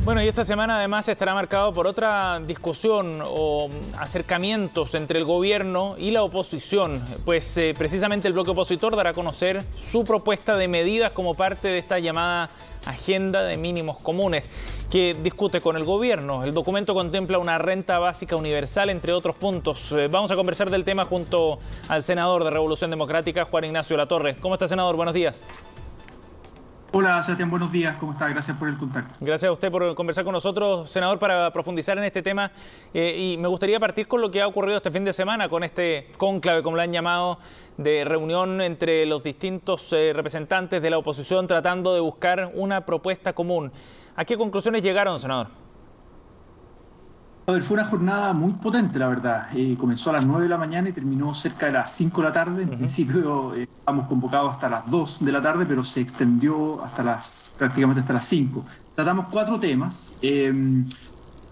Bueno, y esta semana además estará marcado por otra discusión o acercamientos entre el gobierno y la oposición, pues precisamente el bloque opositor dará a conocer su propuesta de medidas como parte de esta llamada Agenda de Mínimos Comunes, que discute con el gobierno. El documento contempla una renta básica universal, entre otros puntos. Vamos a conversar del tema junto al senador de Revolución Democrática, Juan Ignacio Latorre. ¿Cómo está, senador? Buenos días. Hola, Sebastián, buenos días. ¿Cómo está? Gracias por el contacto. Gracias a usted por conversar con nosotros, senador, para profundizar en este tema. Y me gustaría partir con lo que ha ocurrido este fin de semana, con este cónclave, como lo han llamado, de reunión entre los distintos representantes de la oposición tratando de buscar una propuesta común. ¿A qué conclusiones llegaron, senador? A ver, fue una jornada muy potente, la verdad. Comenzó a las 9 de la mañana y terminó cerca de las 5 de la tarde. En principio estábamos convocados hasta las 2 de la tarde, pero se extendió prácticamente hasta las 5. Tratamos 4 temas: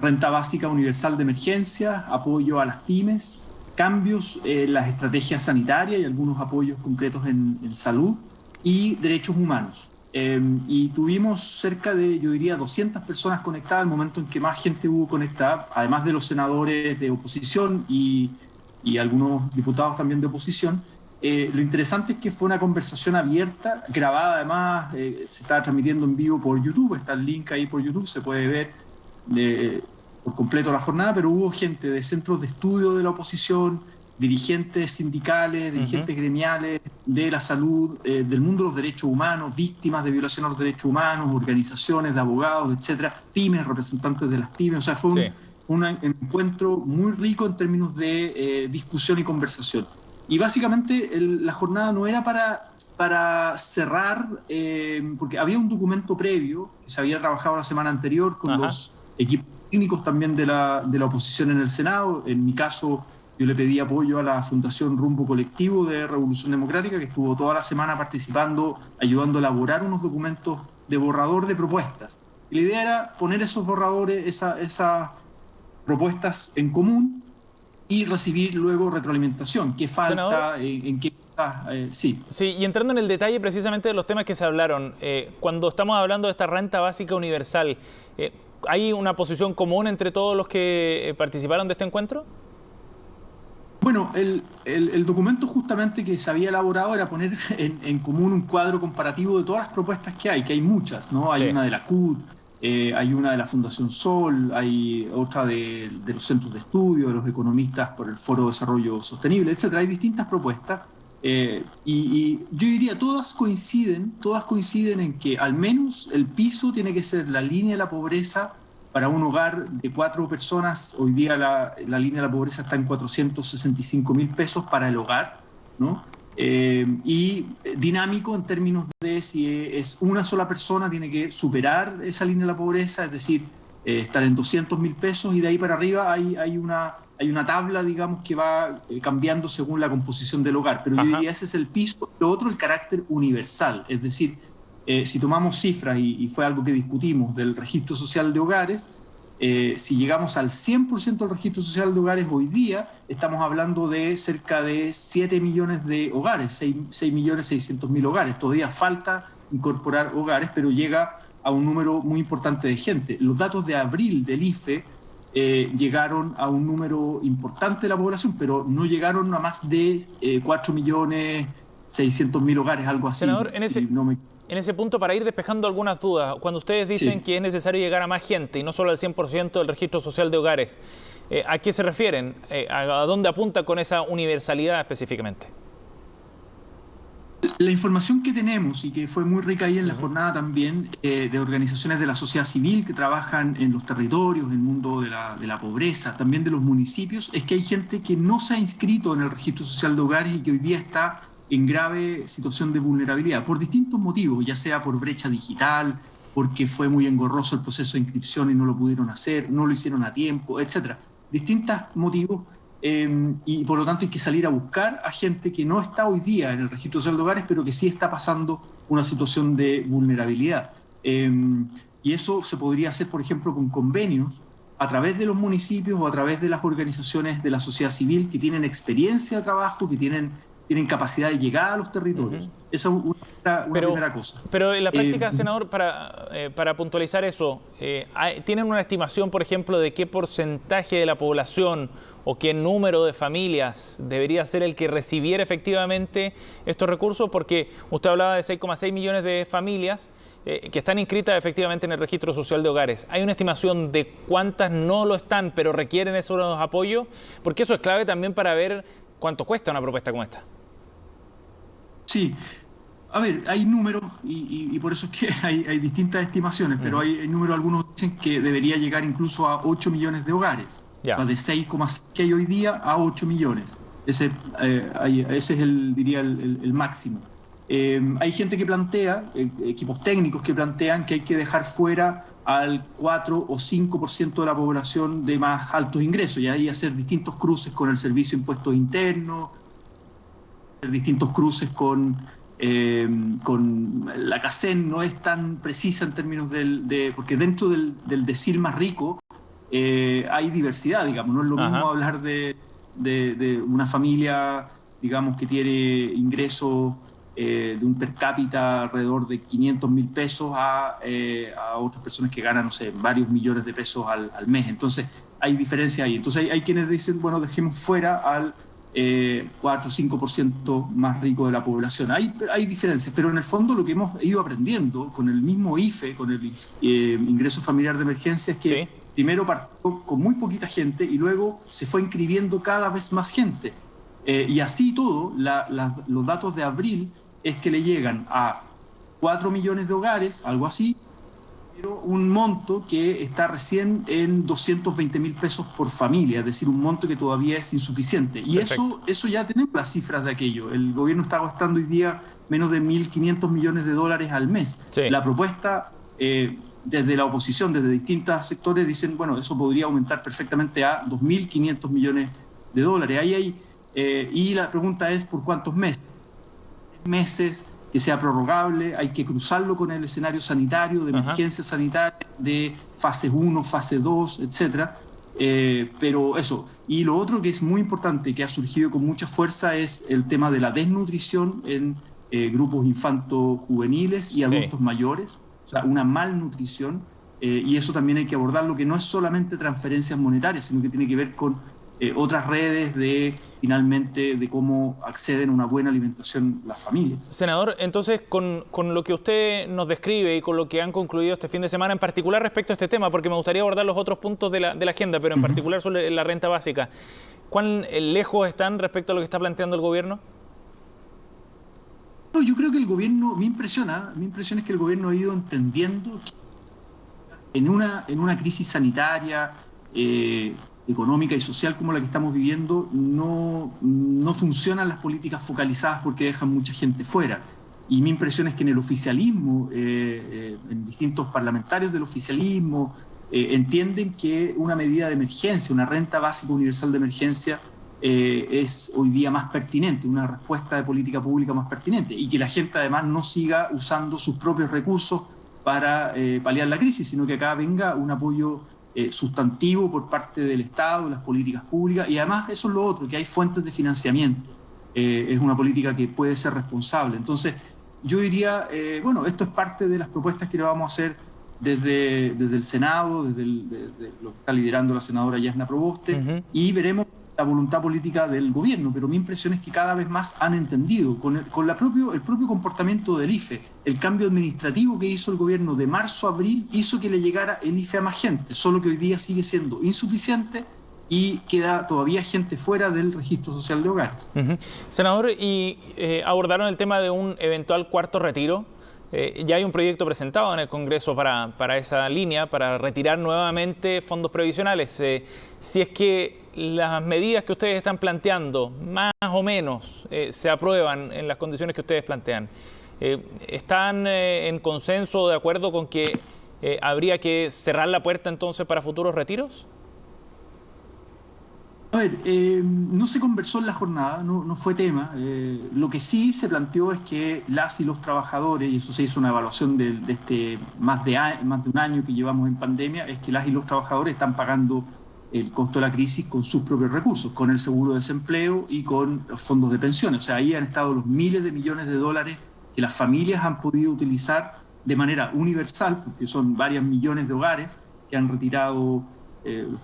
renta básica universal de emergencia, apoyo a las pymes, cambios en las estrategias sanitarias y algunos apoyos concretos en salud, y derechos humanos. Y tuvimos cerca de, yo diría, 200 personas conectadas, al momento en que más gente hubo conectada, además de los senadores de oposición y algunos diputados también de oposición. Lo interesante es que fue una conversación abierta, grabada además, se está transmitiendo en vivo por YouTube, está el link ahí por YouTube, se puede ver por completo la jornada, pero hubo gente de centros de estudio de la oposición, dirigentes sindicales, dirigentes gremiales, de la salud, del mundo de los derechos humanos, víctimas de violación a los derechos humanos, organizaciones de abogados, etcétera, pymes, representantes de las pymes. O sea, fue un encuentro muy rico en términos de discusión y conversación. Y básicamente la jornada no era para cerrar, porque había un documento previo que se había trabajado la semana anterior con los equipos técnicos también de la oposición en el Senado. En mi caso, yo le pedí apoyo a la Fundación Rumbo Colectivo de Revolución Democrática, que estuvo toda la semana participando, ayudando a elaborar unos documentos de borrador de propuestas. Y la idea era poner esos borradores, esas propuestas en común y recibir luego retroalimentación. ¿Qué falta? ¿En qué está? Sí, y entrando en el detalle precisamente de los temas que se hablaron, cuando estamos hablando de esta renta básica universal, ¿hay una posición común entre todos los que participaron de este encuentro? Bueno, el documento justamente que se había elaborado era poner en común un cuadro comparativo de todas las propuestas que hay muchas, ¿no? Hay una de la CUT, hay una de la Fundación Sol, hay otra de los centros de estudio, de los economistas por el Foro de Desarrollo Sostenible, etcétera. Hay distintas propuestas y yo diría todas coinciden en que al menos el piso tiene que ser la línea de la pobreza. Para un hogar de 4 personas, hoy día la línea de la pobreza está en 465.000 pesos para el hogar, ¿no? Y dinámico en términos de si es una sola persona, tiene que superar esa línea de la pobreza, es decir, estar en 200.000 pesos, y de ahí para arriba hay una tabla, digamos, que va cambiando según la composición del hogar. Pero yo diría ese es el piso. Lo otro, el carácter universal, es decir, si tomamos cifras, y fue algo que discutimos, del registro social de hogares, si llegamos al 100% del registro social de hogares hoy día, estamos hablando de cerca de 7 millones de hogares, 6.600.000 hogares. Todavía falta incorporar hogares, pero llega a un número muy importante de gente. Los datos de abril del IFE llegaron a un número importante de la población, pero no llegaron a más de 4.600.000 hogares, algo así. Senador, en ese punto, para ir despejando algunas dudas, cuando ustedes dicen que es necesario llegar a más gente y no solo al 100% del registro social de hogares, ¿a qué se refieren? ¿A dónde apunta con esa universalidad específicamente? La información que tenemos, y que fue muy rica ahí en la jornada también, de organizaciones de la sociedad civil que trabajan en los territorios, en el mundo de la pobreza, también de los municipios, es que hay gente que no se ha inscrito en el registro social de hogares y que hoy día está en grave situación de vulnerabilidad, por distintos motivos, ya sea por brecha digital, porque fue muy engorroso el proceso de inscripción y no lo pudieron hacer, no lo hicieron a tiempo, etcétera. Distintos motivos, y por lo tanto hay que salir a buscar a gente que no está hoy día en el registro social de hogares, pero que sí está pasando una situación de vulnerabilidad. Y eso se podría hacer, por ejemplo, con convenios a través de los municipios o a través de las organizaciones de la sociedad civil que tienen experiencia de trabajo, que tienen tienen capacidad de llegar a los territorios. Esa es una primera cosa. Pero en la práctica, senador, para puntualizar eso, ¿tienen una estimación, por ejemplo, de qué porcentaje de la población o qué número de familias debería ser el que recibiera efectivamente estos recursos? Porque usted hablaba de 6,6 millones de familias que están inscritas efectivamente en el registro social de hogares. ¿Hay una estimación de cuántas no lo están, pero requieren esos apoyos? Porque eso es clave también para ver cuánto cuesta una propuesta como esta. Sí. A ver, hay números y por eso es que hay distintas estimaciones, pero hay números, algunos dicen que debería llegar incluso a 8 millones de hogares. Ya. O sea, de 6,6 que hay hoy día a 8 millones. Ese es el máximo. Hay gente que plantea, equipos técnicos que plantean que hay que dejar fuera al 4 o 5% de la población de más altos ingresos, y ahí hacer distintos cruces con el Servicio de Impuestos Internos, hacer distintos cruces con la CACEN. No es tan precisa en términos porque dentro del decil más rico hay diversidad, digamos. No es lo mismo hablar de una familia, digamos, que tiene ingresos de un per cápita alrededor de 500.000 pesos a otras personas que ganan, no sé, varios millones de pesos al mes. Entonces hay diferencia ahí. Entonces hay quienes dicen, bueno, dejemos fuera al 4 o 5% más rico de la población. Hay diferencias, pero en el fondo lo que hemos ido aprendiendo con el mismo IFE, con el ingreso familiar de emergencia, es que primero partió con muy poquita gente y luego se fue inscribiendo cada vez más gente. Y así todo, los datos de abril es que le llegan a 4 millones de hogares, algo así, pero un monto que está recién en 220.000 pesos por familia, es decir, un monto que todavía es insuficiente. Y eso ya tenemos las cifras de aquello. El gobierno está gastando hoy día menos de 1.500 millones de dólares al mes. Sí. La propuesta, desde la oposición, desde distintos sectores, dicen, bueno, eso podría aumentar perfectamente a 2.500 millones de dólares. Ahí hay... y la pregunta es, ¿por cuántos meses? Meses, que sea prorrogable, hay que cruzarlo con el escenario sanitario, de emergencia sanitaria, de fase 1, fase 2, etcétera. Pero eso. Y lo otro que es muy importante, que ha surgido con mucha fuerza, es el tema de la desnutrición en grupos infanto-juveniles y adultos mayores, o sea, una malnutrición, y eso también hay que abordarlo, que no es solamente transferencias monetarias, sino que tiene que ver con otras redes finalmente de cómo acceden a una buena alimentación las familias. Senador, entonces con lo que usted nos describe y con lo que han concluido este fin de semana, en particular respecto a este tema, porque me gustaría abordar los otros puntos de la agenda, pero en particular sobre la renta básica, ¿cuán lejos están respecto a lo que está planteando el gobierno? No, yo creo que el gobierno, mi impresión es que el gobierno ha ido entendiendo que en una crisis sanitaria, económica y social como la que estamos viviendo, no funcionan las políticas focalizadas porque dejan mucha gente fuera. Y mi impresión es que en el oficialismo, en distintos parlamentarios del oficialismo, entienden que una medida de emergencia, una renta básica universal de emergencia, es hoy día más pertinente, una respuesta de política pública más pertinente, y que la gente además no siga usando sus propios recursos para paliar la crisis, sino que acá venga un apoyo sustantivo por parte del Estado, de las políticas públicas, y además eso es lo otro, que hay fuentes de financiamiento. Es una política que puede ser responsable. Entonces, yo diría, bueno, esto es parte de las propuestas que le vamos a hacer desde el Senado, desde lo que está liderando la senadora Yasna Proboste, y veremos la voluntad política del gobierno, pero mi impresión es que cada vez más han entendido, con el propio comportamiento del IFE, el cambio administrativo que hizo el gobierno de marzo a abril hizo que le llegara el IFE a más gente, solo que hoy día sigue siendo insuficiente y queda todavía gente fuera del registro social de hogares. Senador, y abordaron el tema de un eventual cuarto retiro. Ya hay un proyecto presentado en el Congreso para esa línea, para retirar nuevamente fondos previsionales. Si es que las medidas que ustedes están planteando, más o menos, se aprueban en las condiciones que ustedes plantean, ¿están en consenso, de acuerdo con que habría que cerrar la puerta entonces para futuros retiros? A ver, no se conversó en la jornada, no fue tema. Lo que sí se planteó es que las y los trabajadores, y eso se hizo una evaluación de más de un año que llevamos en pandemia, es que las y los trabajadores están pagando el costo de la crisis con sus propios recursos, con el seguro de desempleo y con los fondos de pensiones. O sea, ahí han estado los miles de millones de dólares que las familias han podido utilizar de manera universal, porque son varios millones de hogares que han retirado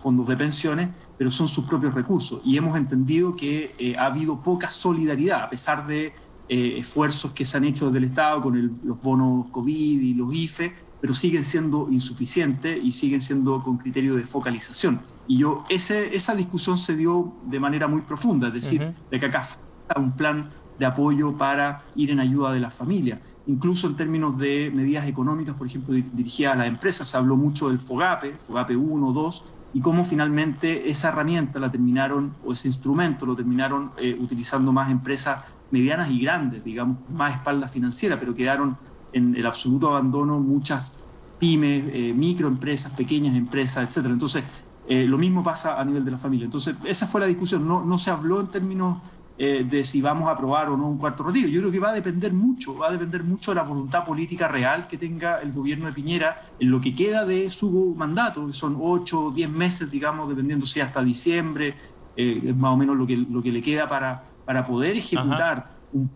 fondos de pensiones, pero son sus propios recursos. Y hemos entendido que ha habido poca solidaridad, a pesar de esfuerzos que se han hecho desde el Estado con los bonos COVID y los IFE, pero siguen siendo insuficientes y siguen siendo con criterio de focalización. Y esa discusión se dio de manera muy profunda, es decir, de que acá falta un plan de apoyo para ir en ayuda de las familias. Incluso en términos de medidas económicas, por ejemplo, dirigidas a las empresas, se habló mucho del FOGAPE 1, 2, y cómo finalmente esa herramienta la terminaron, o ese instrumento lo terminaron utilizando más empresas medianas y grandes, digamos, más espalda financiera, pero quedaron en el absoluto abandono muchas pymes, microempresas, pequeñas empresas, etc. Entonces, lo mismo pasa a nivel de la familia. Entonces, esa fue la discusión. No se habló en términos de si vamos a aprobar o no un cuarto retiro. Yo creo que va a depender mucho de la voluntad política real que tenga el gobierno de Piñera en lo que queda de su mandato, que son 8 o 10 meses, digamos, dependiendo si hasta diciembre, es más o menos lo que le queda para poder ejecutar un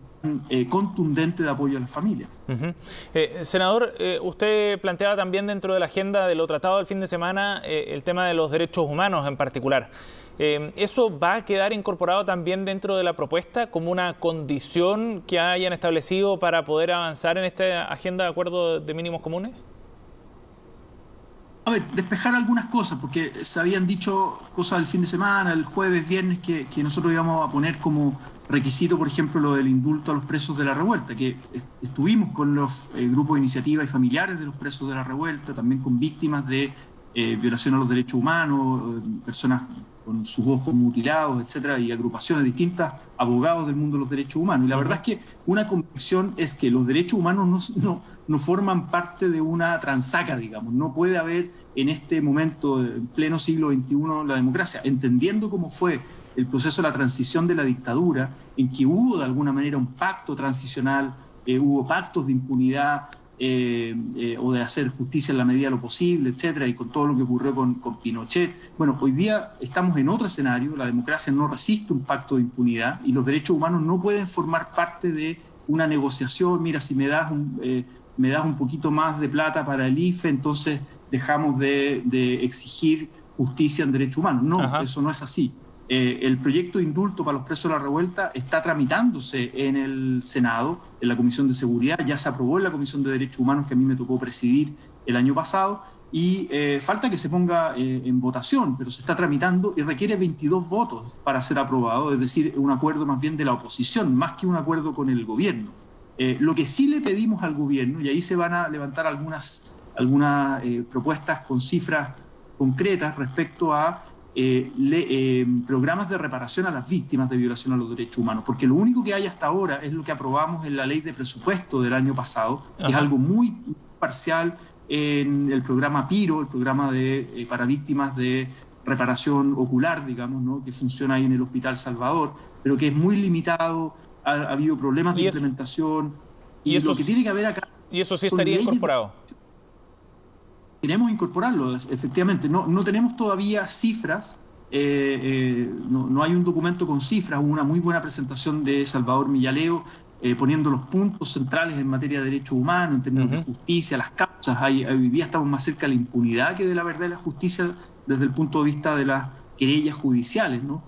contundente de apoyo a las familias. Senador, usted planteaba también dentro de la agenda de lo tratado el fin de semana el tema de los derechos humanos en particular. ¿Eso va a quedar incorporado también dentro de la propuesta como una condición que hayan establecido para poder avanzar en esta agenda de acuerdo de mínimos comunes? A ver, despejar algunas cosas, porque se habían dicho cosas el fin de semana, el jueves, viernes, que nosotros íbamos a poner como requisito, por ejemplo, lo del indulto a los presos de la revuelta, que estuvimos con los grupos de iniciativa y familiares de los presos de la revuelta, también con víctimas de violación a los derechos humanos, personas con sus ojos mutilados, etcétera, y agrupaciones distintas, abogados del mundo de los derechos humanos. Y la verdad es que una convicción es que los derechos humanos no forman parte de una transaca, digamos. No puede haber en este momento, en pleno siglo XXI, la democracia, entendiendo cómo fue el proceso de la transición de la dictadura, en que hubo de alguna manera un pacto transicional, hubo pactos de impunidad, o de hacer justicia en la medida de lo posible, etcétera, y con todo lo que ocurrió con Pinochet. Bueno, hoy día estamos en otro escenario, la democracia no resiste un pacto de impunidad y los derechos humanos no pueden formar parte de una negociación. Mira, si me das un poquito más de plata para el IFE, entonces dejamos de exigir justicia en derechos humanos. No, eso no es así. El proyecto de indulto para los presos de la revuelta está tramitándose en el Senado, en la Comisión de Seguridad, ya se aprobó en la Comisión de Derechos Humanos que a mí me tocó presidir el año pasado, y falta que se ponga en votación, pero se está tramitando y requiere 22 votos para ser aprobado, es decir, un acuerdo más bien de la oposición, más que un acuerdo con el gobierno. Lo que sí le pedimos al gobierno, y ahí se van a levantar algunas propuestas con cifras concretas respecto a programas de reparación a las víctimas de violación a los derechos humanos, porque lo único que hay hasta ahora es lo que aprobamos en la ley de presupuesto del año pasado, que es algo muy parcial en el programa PIRO, el programa para víctimas de reparación ocular, digamos, ¿no?, que funciona ahí en el Hospital Salvador, pero que es muy limitado, ha habido problemas de implementación, y lo que tiene que haber acá... ¿Y eso sí estaría incorporado? Queremos incorporarlo, efectivamente. No tenemos todavía cifras, no hay un documento con cifras. Hubo una muy buena presentación de Salvador Millaleo poniendo los puntos centrales en materia de derechos humanos, en términos de justicia, las causas. Hoy día estamos más cerca de la impunidad que de la verdad y la justicia desde el punto de vista de las querellas judiciales, ¿no?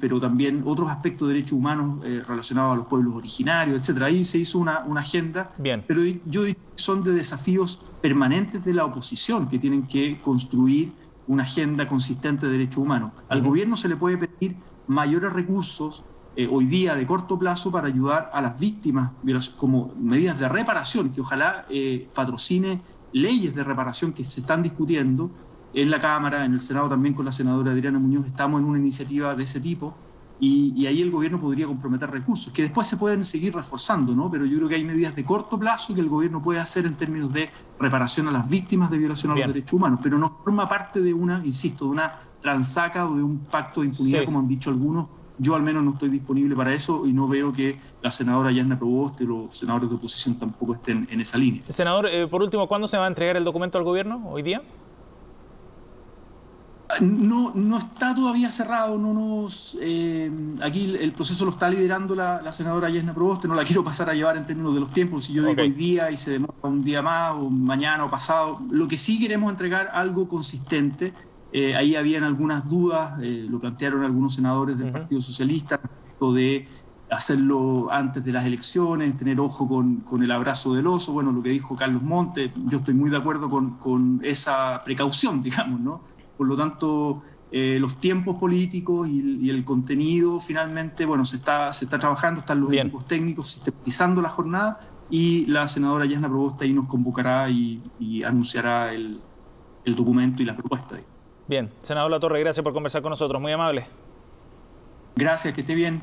Pero también otros aspectos de derechos humanos relacionados a los pueblos originarios, etcétera. Ahí se hizo una agenda, pero yo diría que son de desafíos permanentes de la oposición que tienen que construir una agenda consistente de derechos humanos. Al gobierno se le puede pedir mayores recursos hoy día de corto plazo para ayudar a las víctimas como medidas de reparación, que ojalá patrocine leyes de reparación que se están discutiendo en la Cámara, en el Senado también con la senadora Adriana Muñoz. Estamos en una iniciativa de ese tipo y ahí el gobierno podría comprometer recursos, que después se pueden seguir reforzando, ¿no? Pero yo creo que hay medidas de corto plazo que el gobierno puede hacer en términos de reparación a las víctimas de violación a los derechos humanos, pero no forma parte de una transaca o de un pacto de impunidad, como han dicho algunos. Yo al menos no estoy disponible para eso y no veo que la senadora Yasna Proboste y los senadores de oposición tampoco estén en esa línea. Senador, por último, ¿cuándo se va a entregar el documento al gobierno? ¿Hoy día? No está todavía cerrado, aquí el proceso lo está liderando la senadora Yesna Proboste, no la quiero pasar a llevar en términos de los tiempos, si yo digo hoy día y se demora un día más, o mañana o pasado. Lo que sí queremos entregar algo consistente. Ahí habían algunas dudas, lo plantearon algunos senadores del Partido Socialista, respecto de hacerlo antes de las elecciones, tener ojo con el abrazo del oso, bueno, lo que dijo Carlos Montes, yo estoy muy de acuerdo con esa precaución, digamos, ¿no? Por lo tanto, los tiempos políticos y el contenido, finalmente, bueno, se está trabajando, están los equipos técnicos sistematizando la jornada, y la senadora Yesna Proboste ahí nos convocará y anunciará el documento y la propuesta. Bien, senador Latorre, gracias por conversar con nosotros, muy amable. Gracias, que esté bien.